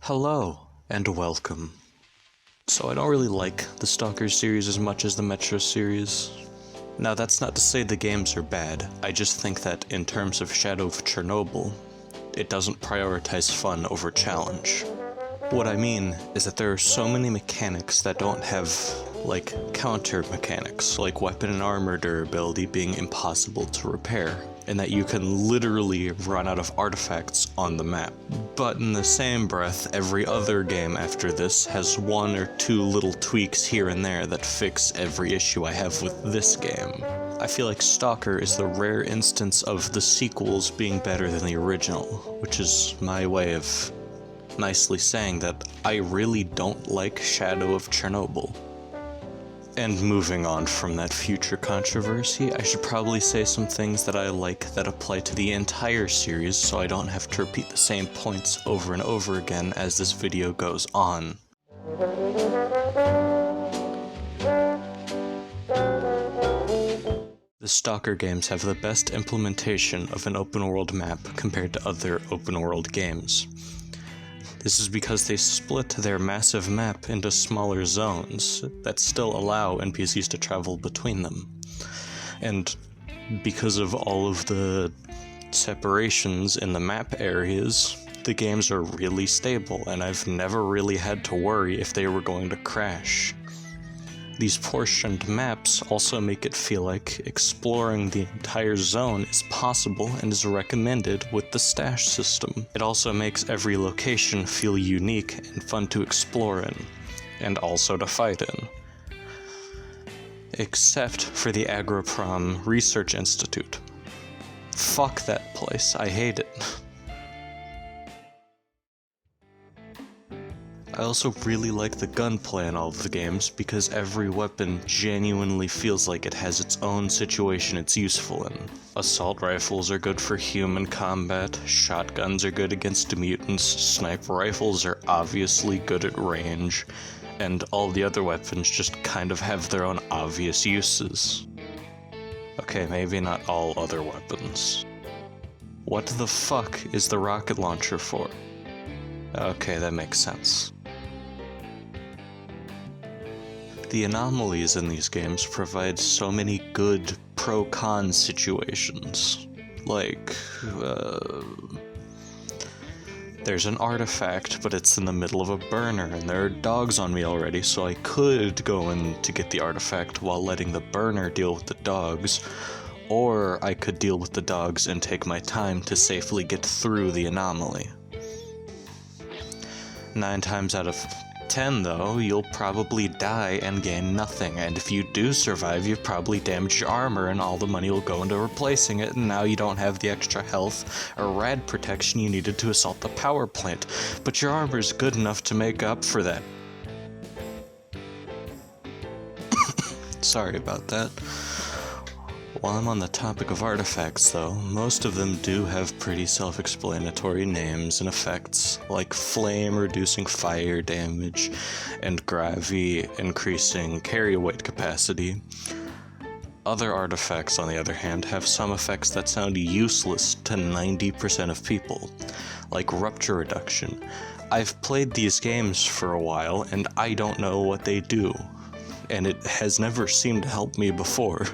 Hello, and welcome. So I don't really like the Stalker series as much as the Metro series. Now that's not to say the games are bad, I just think that in terms of Shadow of Chernobyl, it doesn't prioritize fun over challenge. What I mean is that there are so many mechanics that don't have, like, counter mechanics, like weapon and armor durability being impossible to repair, and that you can literally run out of artifacts on the map. But in the same breath, every other game after this has one or two little tweaks here and there that fix every issue I have with this game. I feel like Stalker is the rare instance of the sequels being better than the original, which is my way of nicely saying that I really don't like Shadow of Chernobyl. And moving on from that future controversy, I should probably say some things that I like that apply to the entire series so I don't have to repeat the same points over and over again as this video goes on. The Stalker games have the best implementation of an open world map compared to other open world games. This is because they split their massive map into smaller zones that still allow NPCs to travel between them. And because of all of the separations in the map areas, the games are really stable, and I've never really had to worry if they were going to crash. These portioned maps also make it feel like exploring the entire zone is possible and is recommended with the stash system. It also makes every location feel unique and fun to explore in, and also to fight in. Except for the Agroprom Research Institute. Fuck that place, I hate it. I also really like the gunplay in all of the games because every weapon genuinely feels like it has its own situation it's useful in. Assault rifles are good for human combat, shotguns are good against mutants, sniper rifles are obviously good at range, and all the other weapons just kind of have their own obvious uses. Okay, maybe not all other weapons. What the fuck is the rocket launcher for? Okay, that makes sense. The anomalies in these games provide so many good pro-con situations. Like, there's an artifact, but it's in the middle of a burner, and there are dogs on me already, so I could go in to get the artifact while letting the burner deal with the dogs, or I could deal with the dogs and take my time to safely get through the anomaly. 9 times out of 10 though, you'll probably die and gain nothing, and if you do survive, you've probably damaged your armor and all the money will go into replacing it, and now you don't have the extra health or rad protection you needed to assault the power plant, but your armor's good enough to make up for that. Sorry about that. While I'm on the topic of artifacts though, most of them do have pretty self-explanatory names and effects, like flame reducing fire damage, and gravity increasing carry weight capacity. Other artifacts, on the other hand, have some effects that sound useless to 90% of people, like rupture reduction. I've played these games for a while, and I don't know what they do, and it has never seemed to help me before.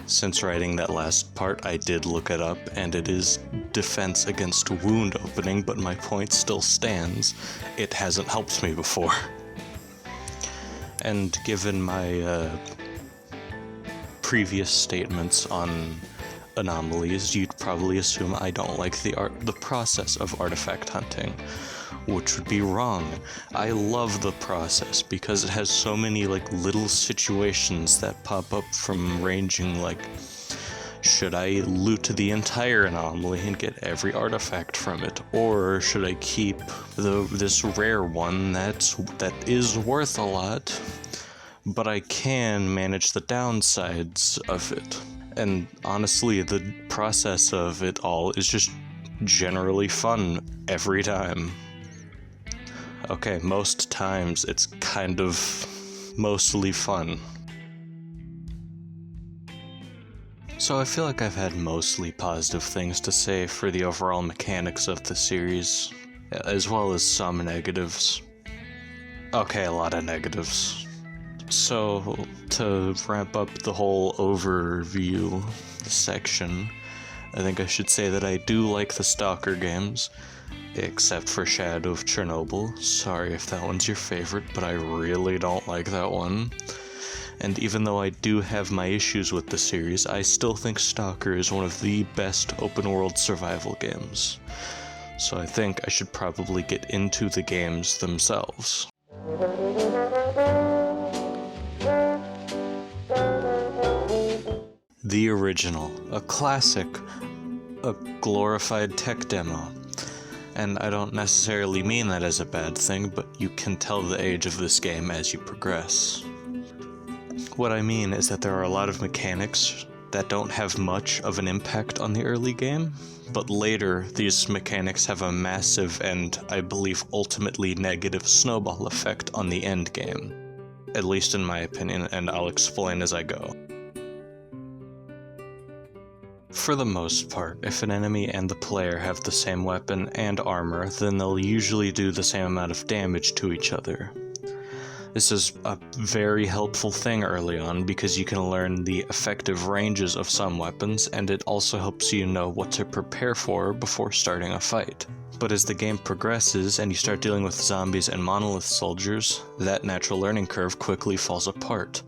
Since writing that last part, I did look it up, and it is defense against wound opening, but my point still stands. It hasn't helped me before. And given my previous statements on anomalies, you'd probably assume I don't like the process of artifact hunting, which would be wrong. I love the process because it has so many little situations that pop up from ranging should I loot the entire anomaly and get every artifact from it, or should I keep this rare one that is worth a lot, but I can manage the downsides of it. And honestly, the process of it all is just generally fun every time. Okay, most times it's kind of mostly fun. So I feel like I've had mostly positive things to say for the overall mechanics of the series. as well as some negatives. Okay, a lot of negatives. So, to wrap up the whole overview section, I think I should say that I do like the Stalker games, except for Shadow of Chernobyl. Sorry if that one's your favorite, but I really don't like that one. And even though I do have my issues with the series, I still think Stalker is one of the best open-world survival games. So I think I should probably get into the games themselves. The original, a classic, a glorified tech demo. And I don't necessarily mean that as a bad thing, but you can tell the age of this game as you progress. What I mean is that there are a lot of mechanics that don't have much of an impact on the early game, but later these mechanics have a massive and, I believe, ultimately negative snowball effect on the end game. At least in my opinion, and I'll explain as I go. For the most part, if an enemy and the player have the same weapon and armor, then they'll usually do the same amount of damage to each other. This is a very helpful thing early on because you can learn the effective ranges of some weapons, and it also helps you know what to prepare for before starting a fight. But as the game progresses and you start dealing with zombies and monolith soldiers, that natural learning curve quickly falls apart.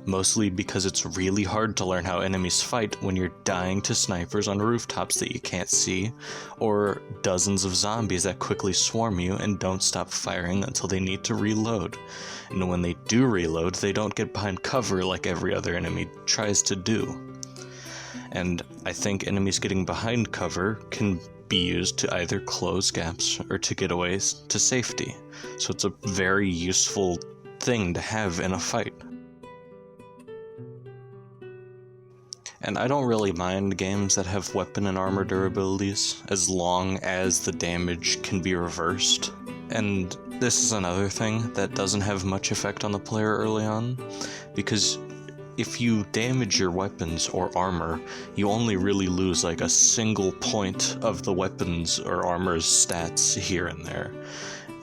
Mostly because it's really hard to learn how enemies fight when you're dying to snipers on rooftops that you can't see, or dozens of zombies that quickly swarm you and don't stop firing until they need to reload. And when they do reload, they don't get behind cover like every other enemy tries to do. And I think enemies getting behind cover can be used to either close gaps or to get away to safety. So it's a very useful thing to have in a fight. And I don't really mind games that have weapon and armor durabilities, as long as the damage can be reversed. And this is another thing that doesn't have much effect on the player early on, because if you damage your weapons or armor, you only really lose like a single point of the weapons or armor's stats here and there.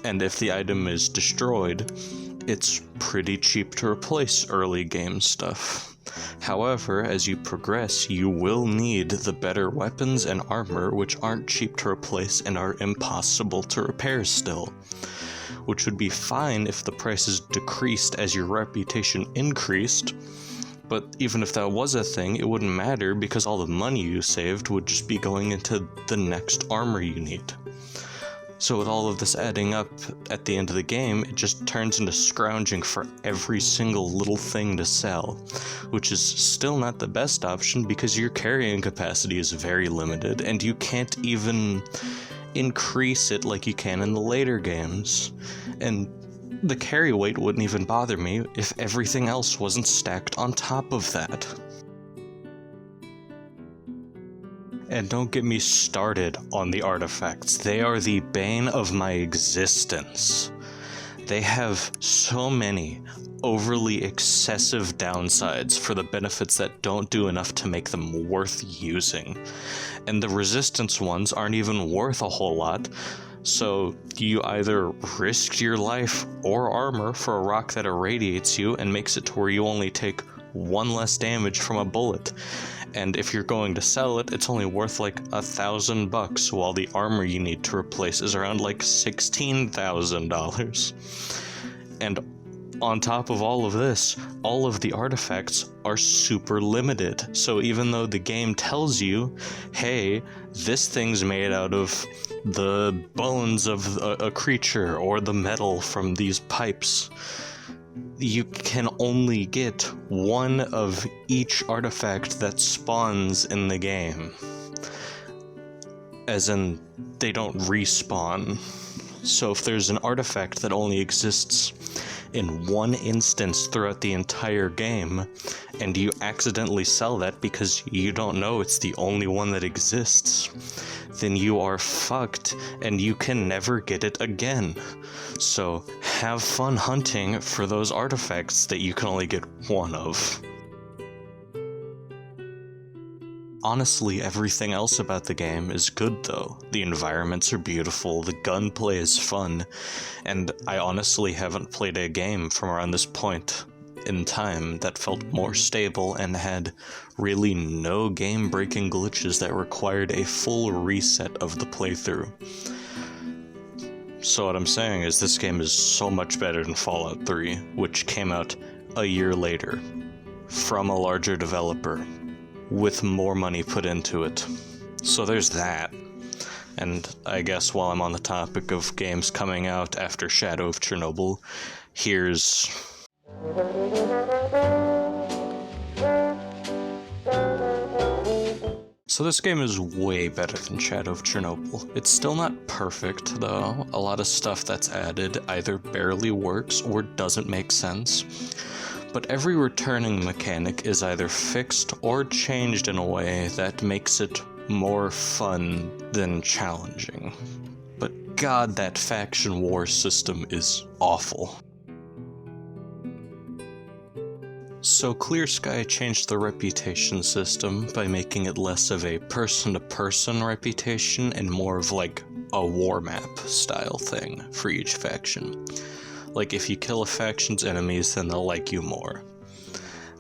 And if the item is destroyed, it's pretty cheap to replace early game stuff. However, as you progress, you will need the better weapons and armor, which aren't cheap to replace and are impossible to repair still. Which would be fine if the prices decreased as your reputation increased, but even if that was a thing, it wouldn't matter because all the money you saved would just be going into the next armor you need. So with all of this adding up at the end of the game, it just turns into scrounging for every single little thing to sell, which is still not the best option because your carrying capacity is very limited and you can't even increase it like you can in the later games. And the carry weight wouldn't even bother me if everything else wasn't stacked on top of that. And don't get me started on the artifacts. They are the bane of my existence. They have so many overly excessive downsides for the benefits that don't do enough to make them worth using. And the resistance ones aren't even worth a whole lot, so you either risked your life or armor for a rock that irradiates you and makes it to where you only take one less damage from a bullet. And if you're going to sell it, it's only worth like $1,000, while the armor you need to replace is around like $16,000. And on top of all of this, all of the artifacts are super limited. So even though the game tells you, hey, this thing's made out of the bones of a creature or the metal from these pipes, you can only get one of each artifact that spawns in the game. As in, they don't respawn. So if there's an artifact that only exists in one instance throughout the entire game, and you accidentally sell that because you don't know it's the only one that exists, then you are fucked and you can never get it again. So have fun hunting for those artifacts that you can only get one of. honestly, everything else about the game is good though. The environments are beautiful, the gunplay is fun, and I honestly haven't played a game from around this point in time that felt more stable and had really no game-breaking glitches that required a full reset of the playthrough. So what I'm saying is this game is so much better than Fallout 3, which came out a year later, from a larger developer, with more money put into it. So there's that. And I guess while I'm on the topic of games coming out after Shadow of Chernobyl, here's... So this game is way better than Shadow of Chernobyl. It's still not perfect, though. A lot of stuff that's added either barely works or doesn't make sense. But every returning mechanic is either fixed or changed in a way that makes it more fun than challenging. But god, that faction war system is awful. So Clear changed the reputation system by making it less of a person-to-person reputation and more of like a war map style thing for each faction. Like if you kill a faction's enemies, then they'll like you more.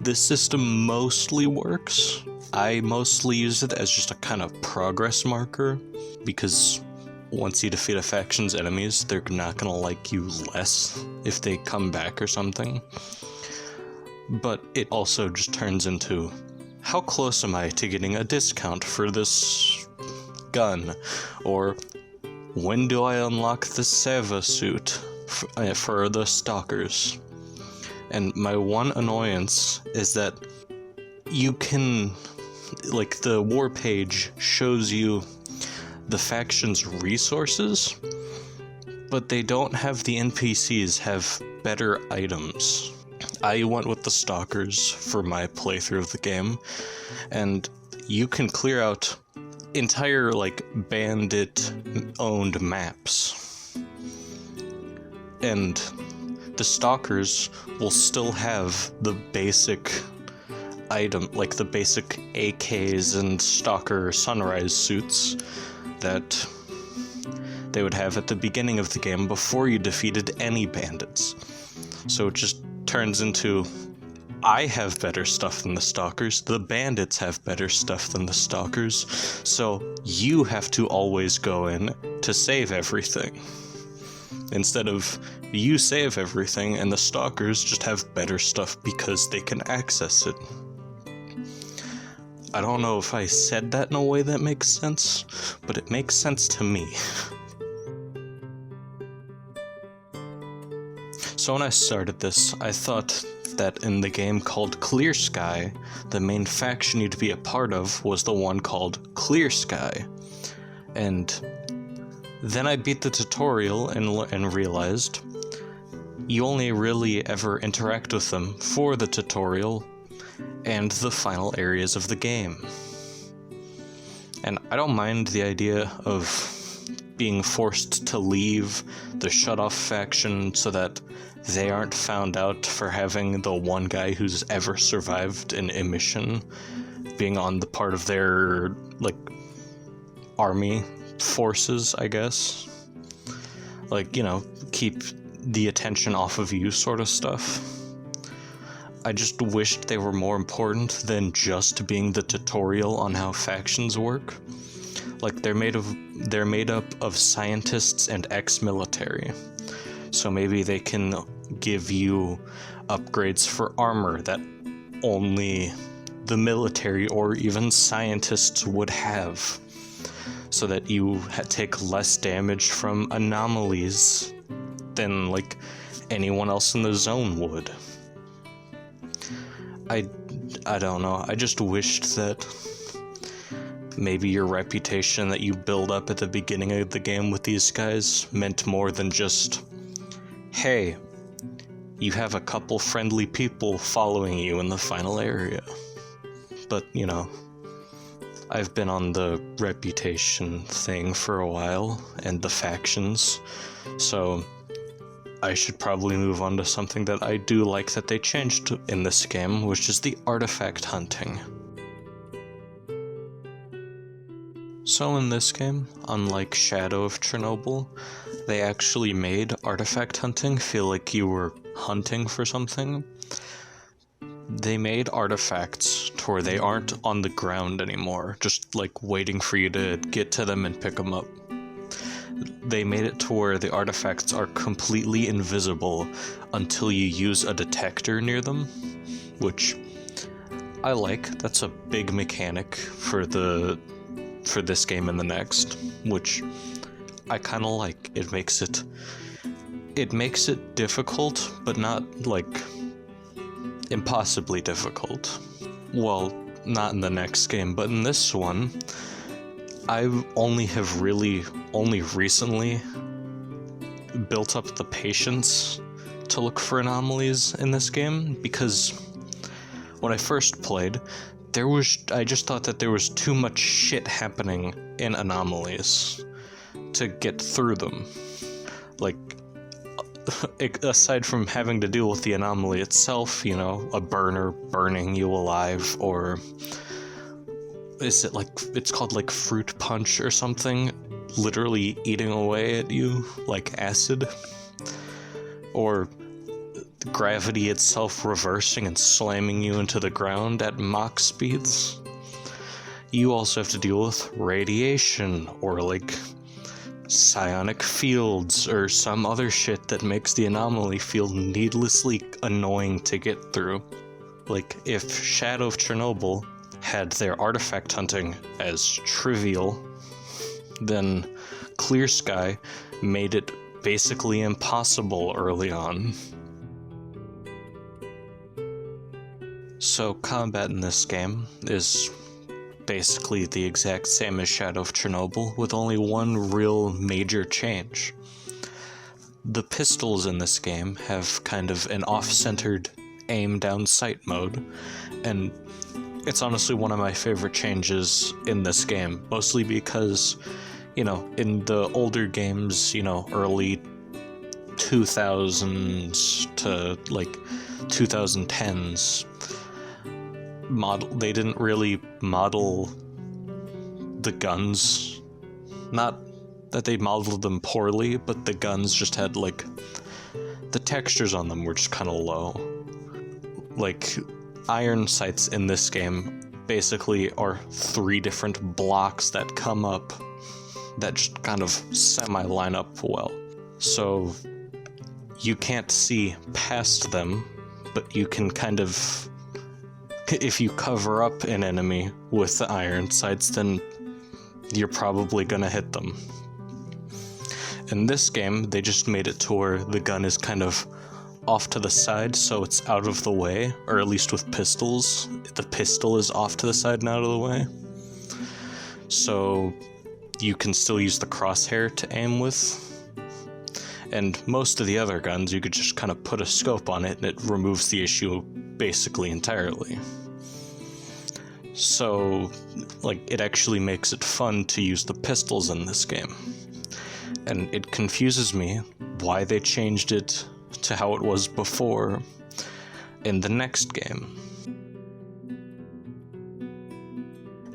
This system mostly works. I mostly use it as just a kind of progress marker, because once you defeat a faction's enemies, they're not gonna like you less if they come back or something. But it also just turns into, how close am I to getting a discount for this gun? Or, when do I unlock the Seva suit for the Stalkers? And my one annoyance is that you can, like, the war page shows you the faction's resources, but they don't have the NPCs have better items. I went with the Stalkers for my playthrough of the game, and you can clear out entire, like, bandit-owned maps. And the Stalkers will still have the basic item, like the basic AKs and Stalker Sunrise suits that they would have at the beginning of the game before you defeated any bandits. So it just turns into, I have better stuff than the Stalkers, the bandits have better stuff than the Stalkers, so you have to always go in to save everything. Instead of you save everything and the Stalkers just have better stuff because they can access it. I don't know if I said that in a way that makes sense, but it makes sense to me. So when I started this, I thought that in the game called Clear-Sky, the main faction you'd be a part of was the one called Clear-Sky. And then I beat the tutorial and realized you only really ever interact with them for the tutorial and the final areas of the game. And I don't mind the idea of being forced to leave the shut-off faction so that they aren't found out for having the one guy who's ever survived an emission being on the part of their, like, army forces, I guess. Like, you know, keep the attention off of you sort of stuff. I just wished they were more important than just being the tutorial on how factions work. Like, they're made up of scientists and ex-military. So maybe they can give you upgrades for armor that only the military or even scientists would have, so that you take less damage from anomalies than, like, anyone else in the zone would. I don't know, I just wished that maybe your reputation that you build up at the beginning of the game with these guys meant more than just, hey, you have a couple friendly people following you in the final area. But, you know, I've been on the reputation thing for a while, and the factions, so I should probably move on to something that I do like that they changed in this game, which is the artifact hunting. So in this game, unlike Shadow of Chernobyl, they actually made artifact hunting feel like you were hunting for something. They made artifacts to where they aren't on the ground anymore, just like waiting for you to get to them and pick them up. They made it to where the artifacts are completely invisible until you use a detector near them, which I like. That's a big mechanic for this game and the next, which I kind of like. It makes it difficult, but not like impossibly difficult. Well, not in the next game, but in this one, I only recently built up the patience to look for anomalies in this game, because when I first played, I just thought that there was too much shit happening in anomalies to get through them. Like, aside from having to deal with the anomaly itself, you know, a burner burning you alive, or it's called like fruit punch or something, literally eating away at you like acid, or gravity itself reversing and slamming you into the ground at Mach speeds. You also have to deal with radiation, or like psionic fields, or some other shit that makes the anomaly feel needlessly annoying to get through. Like, if Shadow of Chernobyl had their artifact hunting as trivial, then Clear Sky made it basically impossible early on. So combat in this game is basically the exact same as Shadow of Chernobyl, with only one real major change. The pistols in this game have kind of an off-centered aim down sight mode, and it's honestly one of my favorite changes in this game, mostly because, you know, in the older games, you know, early 2000s to like 2010s, they didn't really model the guns. Not that they modeled them poorly, but the guns just had like, the textures on them were just kind of low. Like, iron sights in this game basically are 3 different blocks that come up that just kind of semi-line up well. So you can't see past them, but you can kind of, if you cover up an enemy with the iron sights, then you're probably gonna hit them. In this game, they just made it to where the gun is kind of off to the side, so it's out of the way, or at least with pistols, the pistol is off to the side and out of the way. So you can still use the crosshair to aim with. And most of the other guns, you could just kind of put a scope on it and it removes the issue basically entirely. So, like, it actually makes it fun to use the pistols in this game. And it confuses me why they changed it to how it was before in the next game.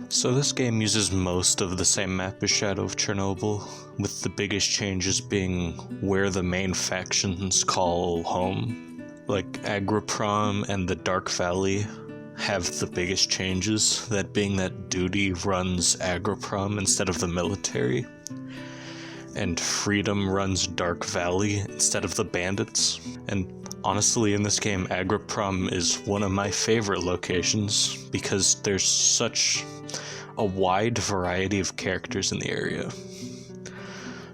So this game uses most of the same map as Shadow of Chernobyl, with the biggest changes being where the main factions call home. Like, Agroprom and the Dark Valley have the biggest changes, that being that Duty runs Agroprom instead of the military, and Freedom runs Dark Valley instead of the bandits. And honestly, in this game, Agroprom is one of my favorite locations because there's such a wide variety of characters in the area.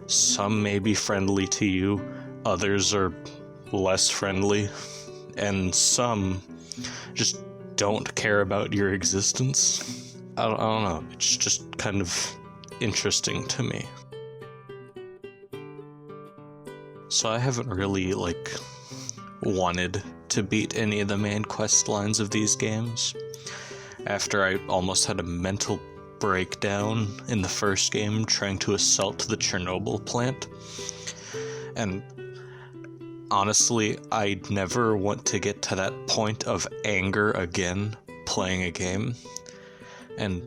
Some may be friendly to you, others are less friendly, and some just don't care about your existence. I don't know, it's just kind of interesting to me. So I haven't really, like, wanted to beat any of the main quest lines of these games, after I almost had a mental breakdown in the first game trying to assault the Chernobyl plant. And honestly, I never want to get to that point of anger again playing a game. And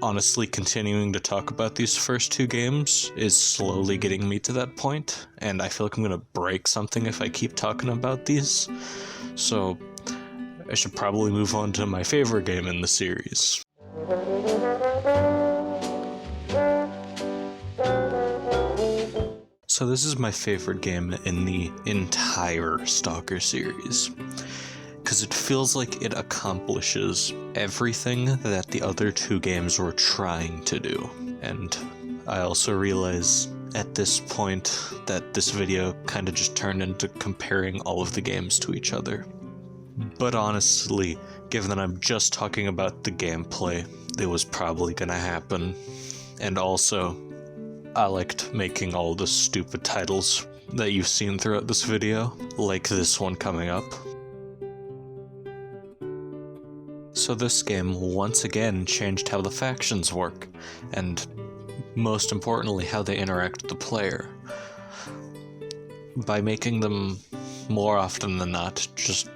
honestly, continuing to talk about these first two games is slowly getting me to that point, and I feel like I'm gonna break something if I keep talking about these. So I should probably move on to my favorite game in the series. So this is my favorite game in the entire Stalker series, because it feels like it accomplishes everything that the other two games were trying to do. And I also realize at this point that this video kind of just turned into comparing all of the games to each other. But honestly, given that I'm just talking about the gameplay, it was probably gonna happen. And also, I liked making all the stupid titles that you've seen throughout this video, like this one coming up. So this game once again changed how the factions work, and most importantly how they interact with the player, by making them more often than not just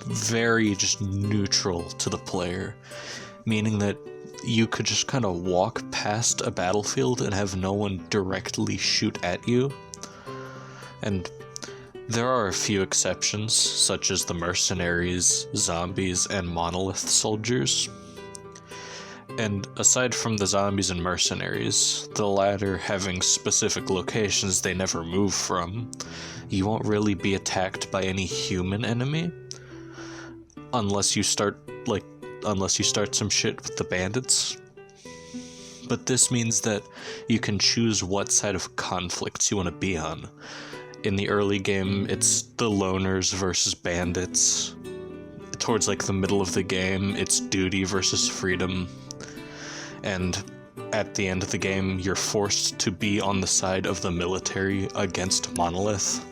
very neutral to the player, meaning that you could just kind of walk past a battlefield and have no one directly shoot at you. And there are a few exceptions, such as the mercenaries, zombies, and monolith soldiers. And aside from the zombies and mercenaries, the latter having specific locations they never move from, you won't really be attacked by any human enemy, unless you start some shit with the bandits. But this means that you can choose what side of conflicts you want to be on. In the early game, it's the loners versus bandits. Towards like the middle of the game, it's duty versus freedom. And at the end of the game, you're forced to be on the side of the military against Monolith.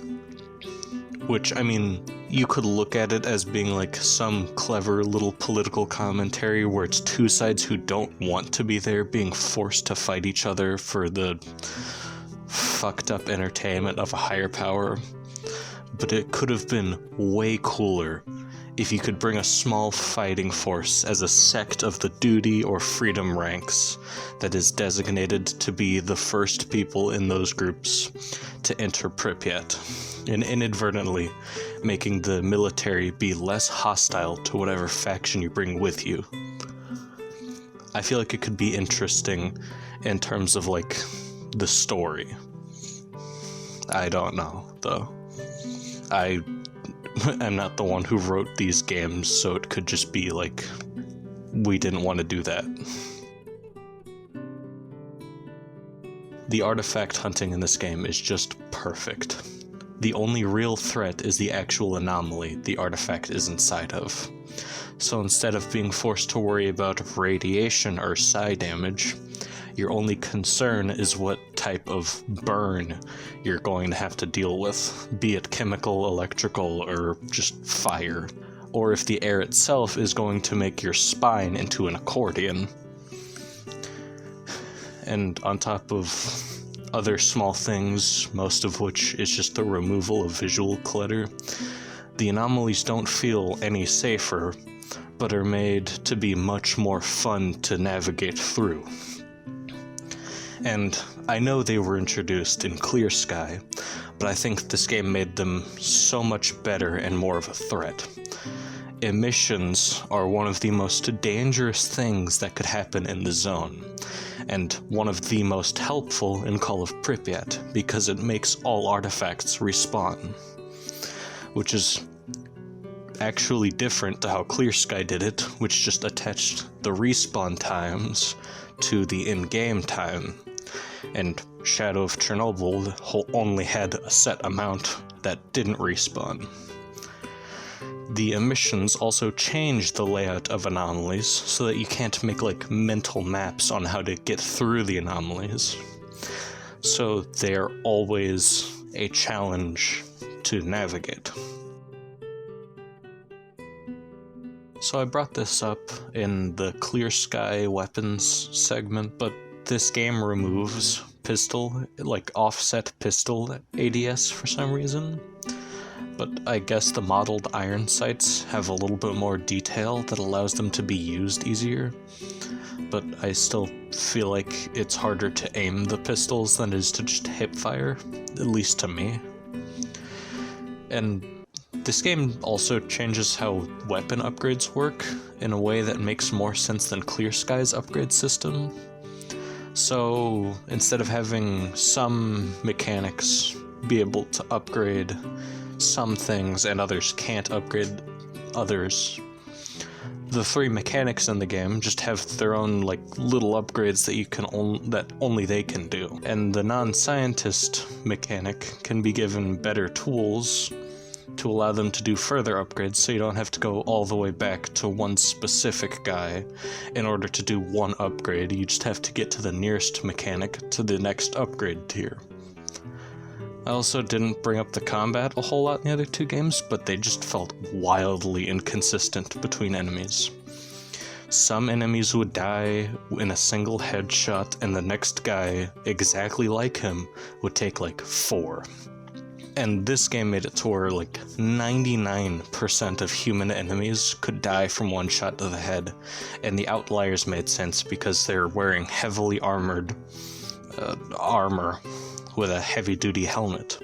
Which, I mean, you could look at it as being like some clever little political commentary where it's two sides who don't want to be there being forced to fight each other for the fucked up entertainment of a higher power. But it could have been way cooler if you could bring a small fighting force as a sect of the duty or freedom ranks that is designated to be the first people in those groups to enter Pripyat, and inadvertently making the military be less hostile to whatever faction you bring with you. I feel like it could be interesting in terms of like the story. I don't know, though. I'm not the one who wrote these games, so it could just be like, we didn't want to do that. The artifact hunting in this game is just perfect. The only real threat is the actual anomaly the artifact is inside of. So instead of being forced to worry about radiation or psi damage, your only concern is what type of burn you're going to have to deal with, be it chemical, electrical, or just fire, or if the air itself is going to make your spine into an accordion. And on top of other small things, most of which is just the removal of visual clutter, the anomalies don't feel any safer, but are made to be much more fun to navigate through. And I know they were introduced in S.T.A.L.K.E.R, but I think this game made them so much better and more of a threat. Emissions are one of the most dangerous things that could happen in the zone, and one of the most helpful in Call of Pripyat, because it makes all artifacts respawn. Which is actually different to how S.T.A.L.K.E.R did it, which just attached the respawn times to the in-game time. And Shadow of Chernobyl only had a set amount that didn't respawn. The emissions also change the layout of anomalies so that you can't make like mental maps on how to get through the anomalies. So they're always a challenge to navigate. So I brought this up in the Clear Sky weapons segment, but this game removes pistol, like offset pistol ADS for some reason. But I guess the modeled iron sights have a little bit more detail that allows them to be used easier. but I still feel like it's harder to aim the pistols than it is to just hip fire, at least to me. And this game also changes how weapon upgrades work in a way that makes more sense than Clear Sky's upgrade system. So instead of having some mechanics be able to upgrade some things and others can't upgrade others, the three mechanics in the game just have their own like little upgrades that that only they can do. And the non-scientist mechanic can be given better tools to allow them to do further upgrades, so you don't have to go all the way back to one specific guy in order to do one upgrade. You just have to get to the nearest mechanic to the next upgrade tier. I also didn't bring up the combat a whole lot in the other two games, but they just felt wildly inconsistent between enemies. Some enemies would die in a single headshot, and the next guy, exactly like him, would take like 4. And this game made it to where like 99% of human enemies could die from one shot to the head, and the outliers made sense because they're wearing heavily armored armor with a heavy-duty helmet.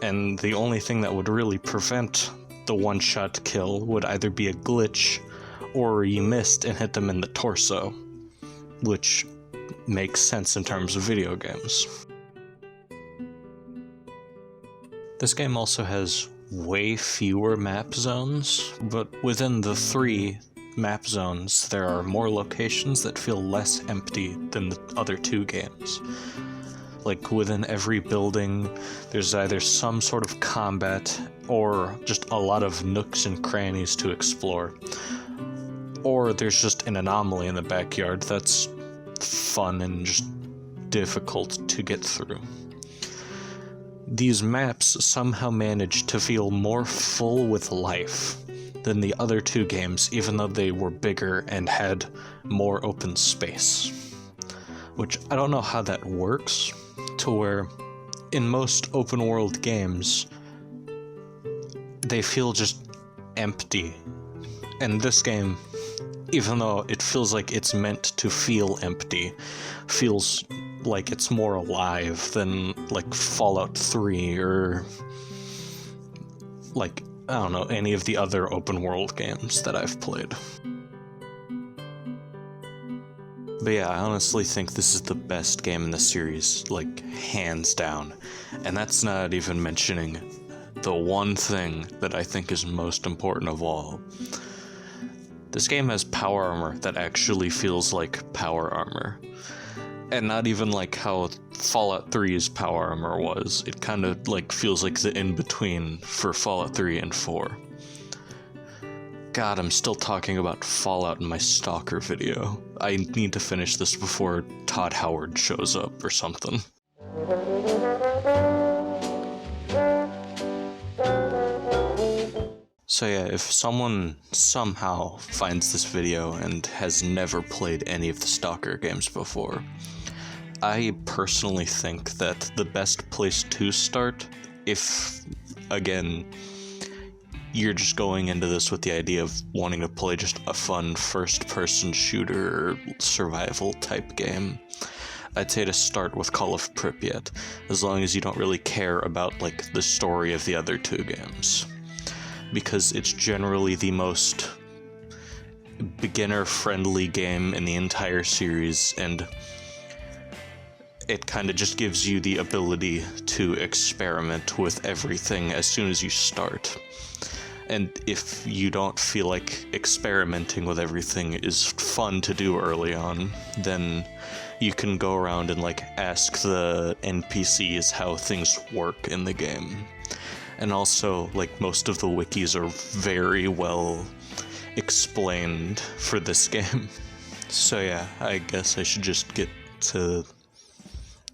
And the only thing that would really prevent the one-shot kill would either be a glitch or you missed and hit them in the torso, which makes sense in terms of video games. This game also has way fewer map zones, but within the 3 map zones, there are more locations that feel less empty than the other 2 games. Like, within every building, there's either some sort of combat, or just a lot of nooks and crannies to explore. Or there's just an anomaly in the backyard that's fun and just difficult to get through. These maps somehow managed to feel more full with life than the other 2 games, even though they were bigger and had more open space. Which, I don't know how that works, to where in most open world games, they feel just empty. And this game, even though it feels like it's meant to feel empty, feels like it's more alive than like Fallout 3 or like, I don't know, any of the other open world games that I've played. But yeah, I honestly think this is the best game in the series, like, hands down. And that's not even mentioning the one thing that I think is most important of all. This game has power armor that actually feels like power armor. And not even like how Fallout 3's power armor was. It kind of like feels like the in-between for Fallout 3 and 4. God, I'm still talking about Fallout in my Stalker video. I need to finish this before Todd Howard shows up or something. So yeah, if someone somehow finds this video and has never played any of the Stalker games before, I personally think that the best place to start, if, again, you're just going into this with the idea of wanting to play just a fun first-person shooter or survival-type game, I'd say to start with Call of Pripyat, as long as you don't really care about, like, the story of the other 2 games. Because it's generally the most beginner-friendly game in the entire series, and it kind of just gives you the ability to experiment with everything as soon as you start. And if you don't feel like experimenting with everything is fun to do early on, then you can go around and like ask the NPCs how things work in the game. And also, like, most of the wikis are very well explained for this game. So yeah, I guess I should just get to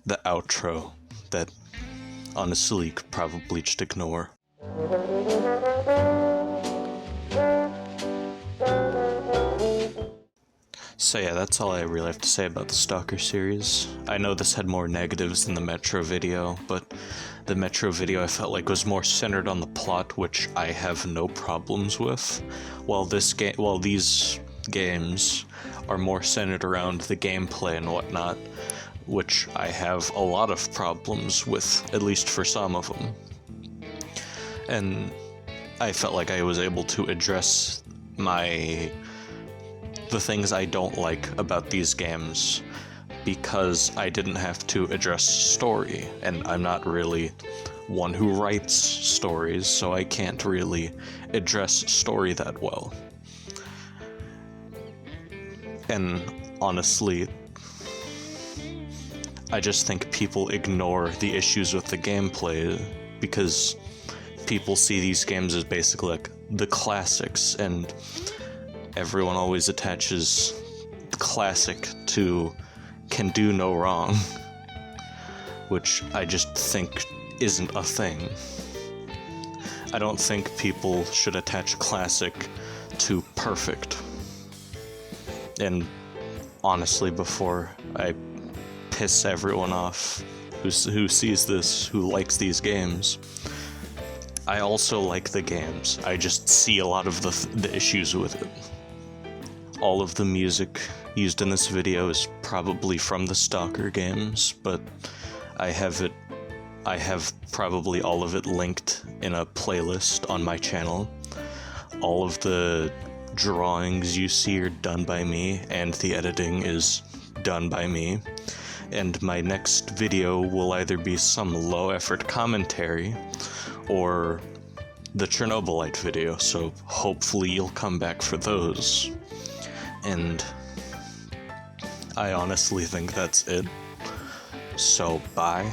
the outro that honestly you could probably just ignore. So yeah, that's all I really have to say about the Stalker series. I know this had more negatives than the Metro video, but the Metro video I felt like was more centered on the plot, which I have no problems with, while these games are more centered around the gameplay and whatnot, which I have a lot of problems with, at least for some of them. And I felt like I was able to address the things I don't like about these games because I didn't have to address story, and I'm not really one who writes stories, so I can't really address story that well. And honestly, I just think people ignore the issues with the gameplay because people see these games as basically like the classics, and everyone always attaches classic to can do no wrong, which I just think isn't a thing. I don't think people should attach classic to perfect. And honestly, before I piss everyone off who sees this, who likes these games, I also like the games. I just see a lot of the issues with it. All of the music used in this video is probably from the Stalker games, but I have probably all of it linked in a playlist on my channel. All of the drawings you see are done by me, and the editing is done by me. And my next video will either be some low-effort commentary or the Chernobylite video, so hopefully you'll come back for those. And I honestly think that's it. So, bye.